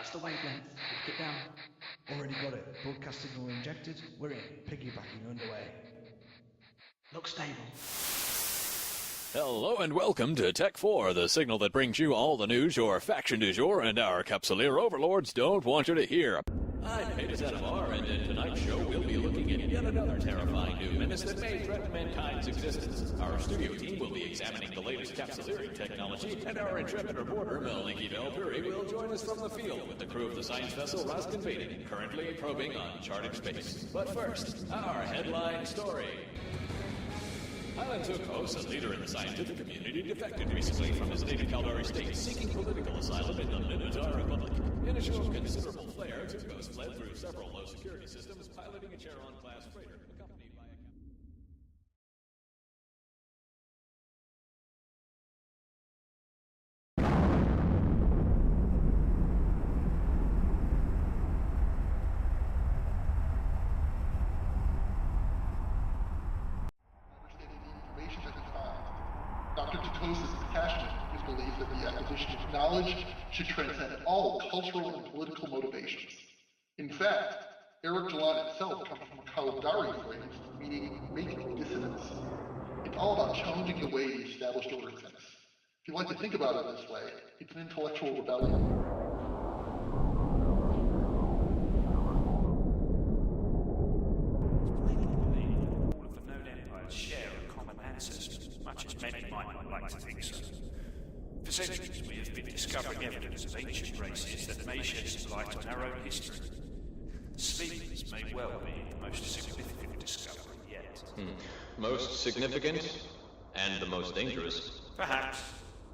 That's the wavelength. Look it down. Already got it. Broadcast signal injected. We're in. Piggybacking underway. Looks stable. Hello and welcome to Tech 4, the signal that brings you all the news your faction du jour and our Capsuleer overlords don't want you to hear. I'm Hades Adamar, and in tonight's show we'll be looking at yet another terrifying new menace that may threaten mankind's existence. Our studio team will be examining the latest capsuleering technology, and our intrepid reporter, Maliki Valpuri, will join us from the field with the crew of the science vessel Discontinued, currently probing uncharted space. But first, our headline story. Highland Tukos, a leader in the scientific community, defected recently from his native Caldari state, seeking political asylum in the Minotaur Republic. In a show of considerable flair, Tukos fled through several low-security systems, piloting a Charon-class freighter, accompanied by a... Dr. Tukos is passionate in his belief that the acquisition of knowledge should transcend all cultural and political motivations. In fact, Eric Jalan itself comes from a Caldari phrase meaning making dissonance. It's all about challenging the way the established order thinks. If you like to think about it this way, it's an intellectual rebellion. All of the known empires share a common ancestor, much as many might not like to think so. For centuries, we have been discovering evidence of ancient races that may shed some light on our own history. Sleepers may well be the most significant discovery yet. Most significant and the most dangerous. Perhaps,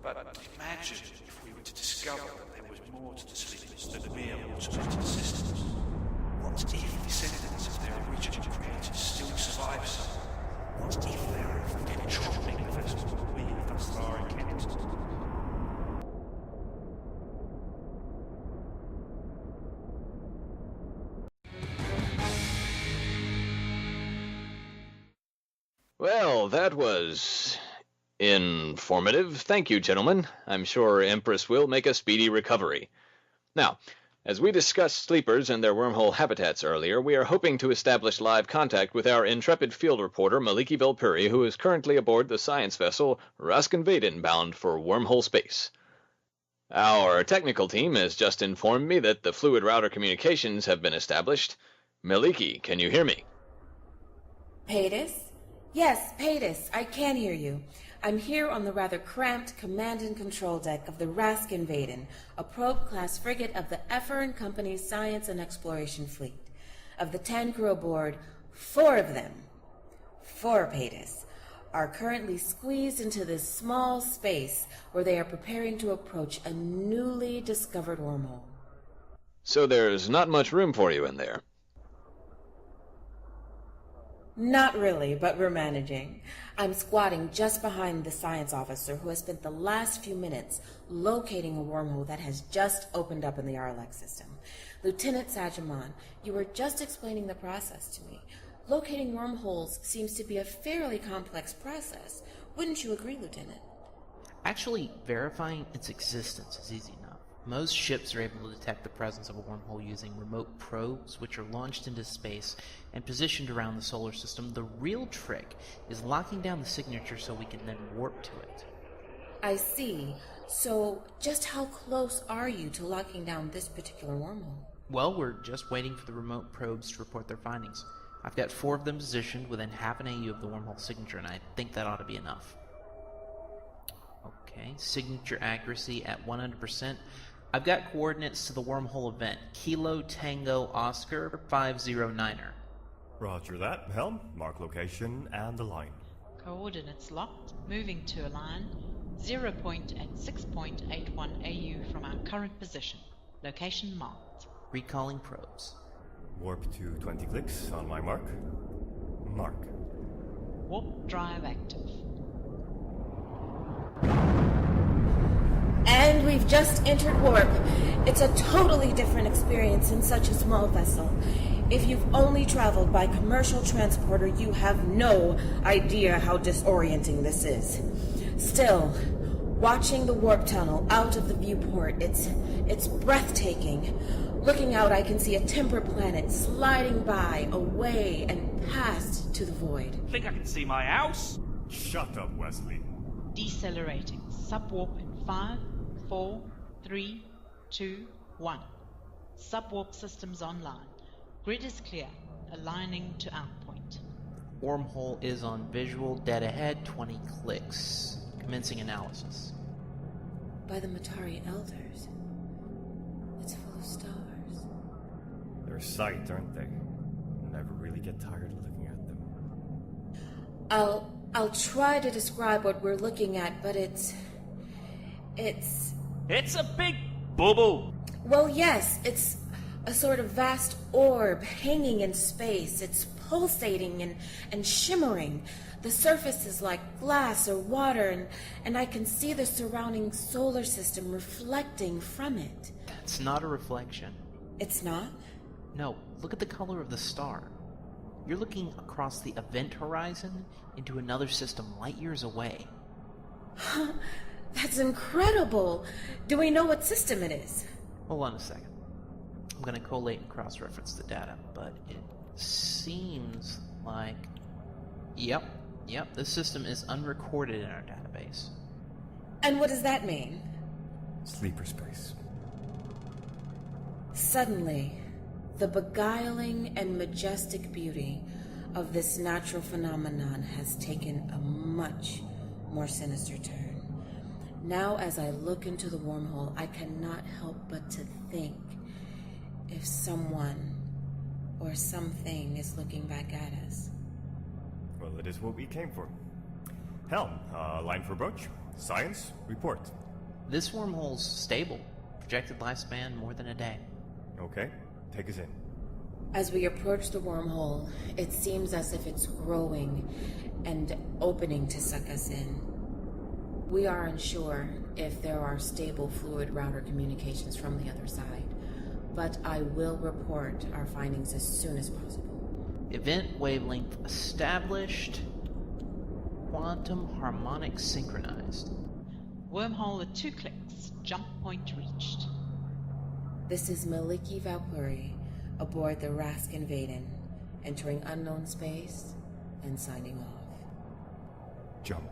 but imagine if we were to discover that there was more to the sleepers than mere automated systems. What if descendants of their original creators still survive somewhere? What if they're controlling the vessels that we have thus far encountered? Well, that was informative. Thank you, gentlemen. I'm sure Empress will make a speedy recovery. Now, as we discussed sleepers and their wormhole habitats earlier, we are hoping to establish live contact with our intrepid field reporter, Maliki Valpuri, who is currently aboard the science vessel Raskin bound for wormhole space. Our technical team has just informed me that the fluid router communications have been established. Maliki, can you hear me? Hades? Yes, Hades, I can hear you. I'm here on the rather cramped command and control deck of the Raskin, a probe-class frigate of the Effer & Company's science and exploration fleet. Of the 10 crew aboard, 4 of them, 4 Hades, are currently squeezed into this small space where they are preparing to approach a newly discovered wormhole. So there's not much room for you in there. Not really, but we're managing. I'm squatting just behind the science officer who has spent the last few minutes locating a wormhole that has just opened up in the Arlex system. Lieutenant Sajaman, you were just explaining the process to me. Locating wormholes seems to be a fairly complex process. Wouldn't you agree, Lieutenant? Actually, verifying its existence is easy enough. Most ships are able to detect the presence of a wormhole using remote probes, which are launched into space and positioned around the solar system. The real trick is locking down the signature so we can then warp to it. I see. So, just how close are you to locking down this particular wormhole? Well, we're just waiting for the remote probes to report their findings. I've got 4 of them positioned within half an AU of the wormhole signature, and I think that ought to be enough. Okay, signature accuracy at 100%. I've got coordinates to the wormhole event, Kilo Tango Oscar 509er. Roger that. Helm, mark location and align. Coordinates locked. Moving to align. 0 point at 6.81 AU from our current position. Location marked. Recalling probes. Warp to 20 clicks on my mark. Mark. Warp drive active. And we've just entered warp. It's a totally different experience in such a small vessel. If you've only traveled by commercial transporter, you have no idea how disorienting this is. Still, Watching the warp tunnel out of the viewport, it's breathtaking. Looking out, I can see a temper planet sliding by, away, and past to the void. Think I can see my house? Shut up, Wesley. Decelerating. Subwarp in 5, 4, 3, 2, 1. Subwarp systems online. Grid is clear. Aligning to outpoint. Wormhole is on visual, dead ahead, 20 clicks. Commencing analysis. By the Matari Elders. It's full of stars. They're a sight, aren't they? Never really get tired of looking at them. I'll try to describe what we're looking at, but it's a big bubble. Well, yes, it's a sort of vast orb hanging in space. It's pulsating and shimmering. The surface is like glass or water, and I can see the surrounding solar system reflecting from it. That's not a reflection. It's not? No, look at the color of the star. You're looking across the event horizon into another system light years away. That's incredible. Do we know what system it is? Hold on a second. I'm going to collate and cross-reference the data, but it seems like... Yep, this system is unrecorded in our database. And what does that mean? Sleeper space. Suddenly, the beguiling and majestic beauty of this natural phenomenon has taken a much more sinister turn. Now, as I look into the wormhole, I cannot help but to think if someone or something is looking back at us. Well, it is what we came for. Helm, line for approach. Science, report. This wormhole's stable. Projected lifespan more than a day. Okay, take us in. As we approach the wormhole, it seems as if it's growing and opening to suck us in. We are unsure if there are stable fluid router communications from the other side, but I will report our findings as soon as possible. Event wavelength established. Quantum harmonic synchronized. Wormhole at 2 clicks. Jump point reached. This is Maliki Valkyrie aboard the Raskin Vaden, entering unknown space and signing off. Jump.